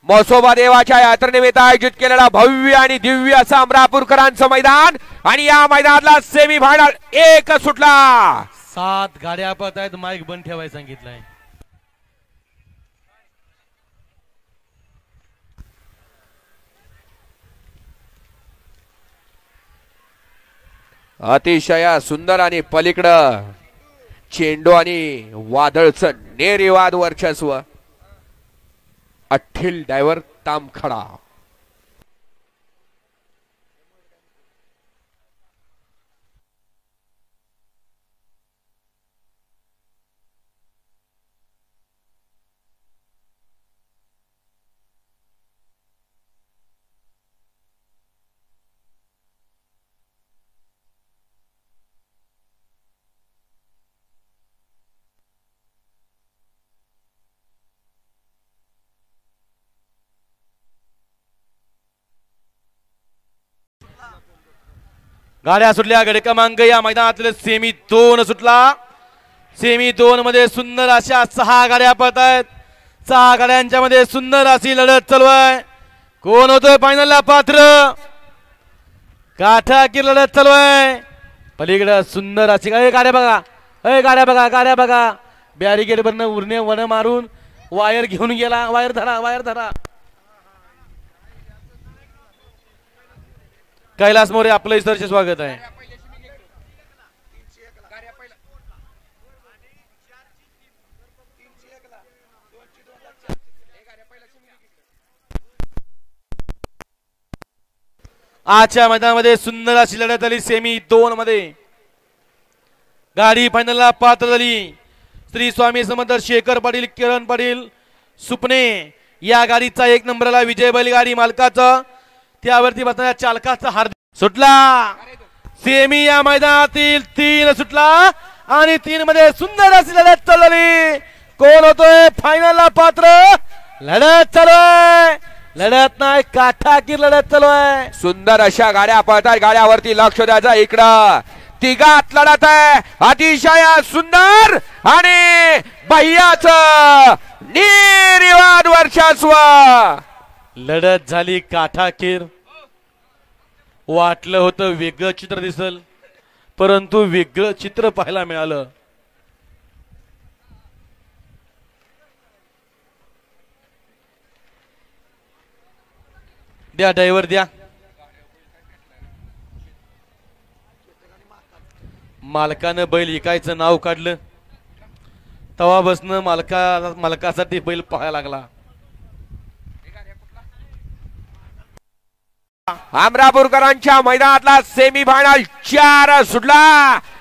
मसोबा देवाच्या यात्रेनिमित्त आयोजित केलेला भव्य आणि दिव्य असं अमरापूरकरांचं मैदान आणि या मैदानातला सेमी फायनल एक सुटला। 7 गाड्या पळत आहेत, माईक बंद ठेवायला सांगितलंय। अतिशय सुंदर आणि पलीकडं चेंडू आणि वादळचं नेरिवाद वर्चस्व। अठ्ठील डायव्हर तामखडा। गाड्या सुटल्या। गडी क्रमांक या मैदानातील सेमी 2 सुटला। सेमी 2 मध्ये सुंदर अशा 6 गाड्या पळत आहेत। 6 गाड्यांच्या मध्ये सुंदर अशी लढत चालू आहे। कोण होतोय फायनलला पात्र? काठाकीर लढत चालू आहे। पलीकडे सुंदर अशी गाड्या बघा, गाड्या बघा, गाड्या बघा। बॅरिकेड वरनं उरणे वन मारून वायर घेऊन गेला। वायर धरा, वायर धरा। कैलास मोरे आपलं इतरचे स्वागत आहे। आजच्या मैदानामध्ये सुंदर अशी लढत झाली। सेमी 2 मध्ये गाडी फायनलला पात्र झाली। श्री स्वामी समर्थ शेखर पाटील, किरण पाटील सुपणे या गाडीचा 1 नंबरला विजय बैलगाडी मालकाचा, त्यावरती बसणाऱ्या चालकाचा हार्दिक सुटला। सेमी या मैदानातील 3 सुटला आणि 3 मध्ये सुंदर अशी लढत चालली। कोण होतोय फायनलला पात्र? लढत चालू आहे, लढत नाही, काठाकीर लढत चालू आहे। सुंदर अशा गाड्या पळतात। गाड्यावरती लक्ष द्यायचं। इकडं तिघात लढत आहे, अतिशय सुंदर आणि भैयाचं निर्विवाद वर्चस्व। लढत झाली काठाकीर। वाटलं होतं वेगळं चित्र दिसल, परंतु वेगळं चित्र पाहायला मिळालं। द्या ड्रायव्हर द्या। मालकानं बैल विकायचं नाव काढलं, तवापासून मालकासाठी बैल पाहायला लागला। अमरापूरकरांच्या मैदानातला सेमी फायनल 4 सुटला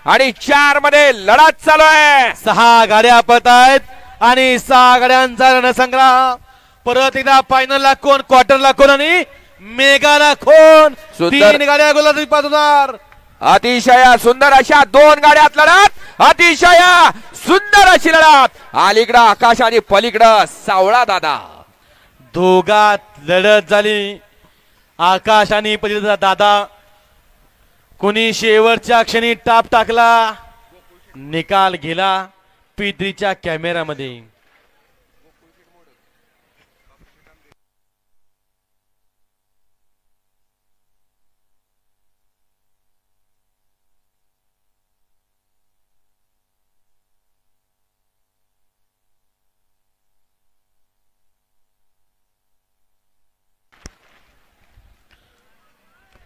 आणि 4 मध्ये लढत चालू आहे। 6 गाड्या पळत आहेत आणि 6 गाड्यांचा रणसंग्राम। परत एकदा फायनलला कोण, क्वार्टरला कोण आणि मेगाला कोण? 3 गाड्या गोलाची 5,000। अतिशय सुंदर अशा 2 गाड्यात लढत, अतिशय सुंदर अशी लढत। अलीकडं आकाश आणि पलीकडं सावळा दादा। दोघात लढत झाली। आकाश आणि पलीकडचा दादा, कोणी शेवटच्या क्षणी टाप टाकला, निकाल गेला P3च्या कॅमेऱ्यामध्ये।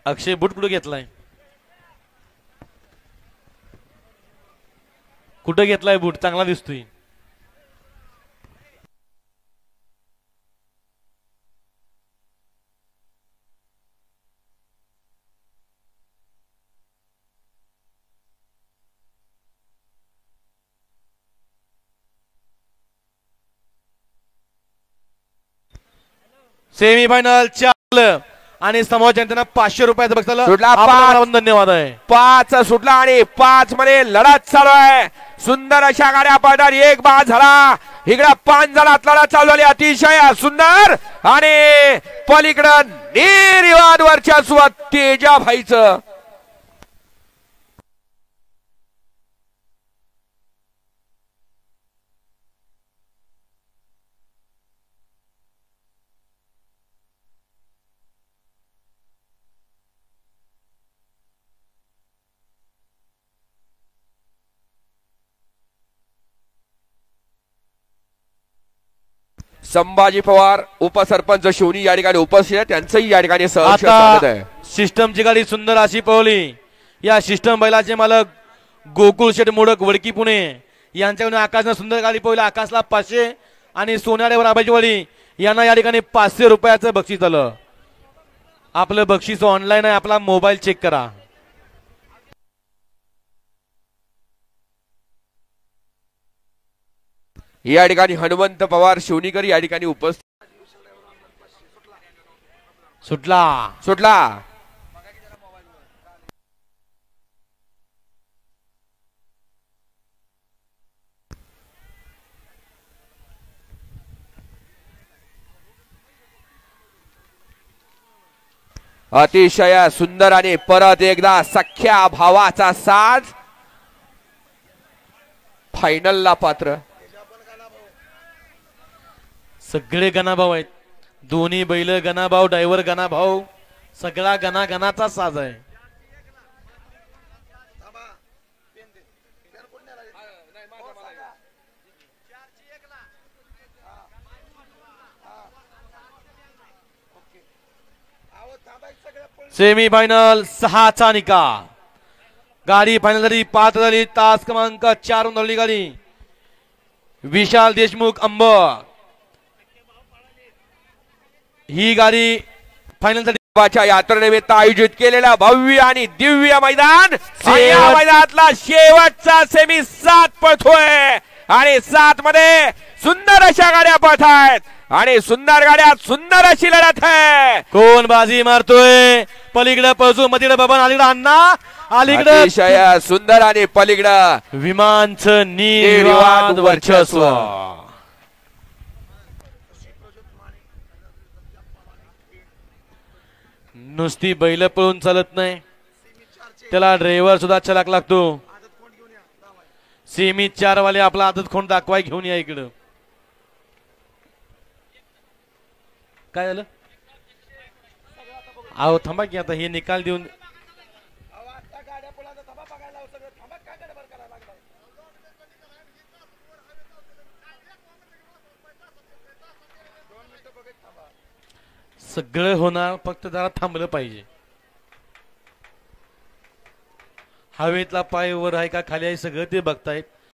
अक्षय बूट कुठे घेतलाय? कुठे घेतलाय बूट? चांगला दिसतोय। सेमीफायनल चाल आणि समोर जनतेनं 500 रुपयाचं बक्षीस सुटला। धन्यवाद आहे। 5 सुटला आणि 5 मध्ये लढत चालू आहे। सुंदर अशा गाड्या पळतात। 1 बाद झाला, इकडं 5 जणात लढत चालू झाली। अतिशय सुंदर आणि पलीकडं निर्विवाद वर्चस्व तेजाभाईचं। संभाजी पवार उपसरपंच शिवनी या ठिकाणी उपस्थित आहे, त्यांचंही या ठिकाणी सहर्ष स्वागत आहे. सिस्टमची गाडी सुंदर अशी पळवली. या सिस्टम बैलाचे मालक गोकुळ शेठ मोडक वडकी पुणे यांच्याकडून आकाशनं सुंदर गाडी पळवली. आकाशला 500 आणि सोन्याडेवर आबाजी वाडी यांना या ठिकाणी 500 रुपयाचं बक्षीस आलं. आपलं बक्षीस ऑनलाईन आहे, आपला मोबाईल चेक करा. या ठिकाणी हनुमंत पवार शिवनीकर या ठिकाणी उपस्थित. सुटला सुटला अतिशय सुंदर आणि परत एकदा सख्या भावाचा साज फायनलला पात्र. सगळे गणाभाऊ आहेत, दोन्ही बैल गणाभाऊ, ड्रायव्हर गणाभाऊ, सगळा गणाचा साज आहे. सेमी फायनल 6चा निकाल. गाडी फायनल झाली, पात्र झाली. तास क्रमांक 4 झाली गाडी. विशाल देशमुख अंबड ही गाडी फायनल साठी यात्रेनिमित्त आयोजित केलेला भव्य आणि दिव्य मैदान. या मैदानातला शेवटचा सेमी 7 पळतोय आणि 7 मध्ये सुंदर अशा गाड्या पळत आहेत आणि सुंदर गाड्यात सुंदर अशी लढत आहे. कोण बाजी मारतोय? पलीकडे पळसू, मधीकडे बबन, अलीकडे अण्णा, अलीकडे अतिशय सुंदर आणि पलीकडे विमानचं निर्वाद वर्चस्व. नुसती बैल पळून चालत नाही, त्याला ड्रायव्हर सुद्धा चलाक लागतो. सेमी 4 वाले आपला आदत खोंड दाखवाय घेऊन या इकडं. काय झालं? अहो थांबा की आता हे निकाल देऊन सगळं होणार, फक्त जरा थांबलं पाहिजे. हवेतला पाय वर आहे का खाली आहे सगळं ते बघतायत.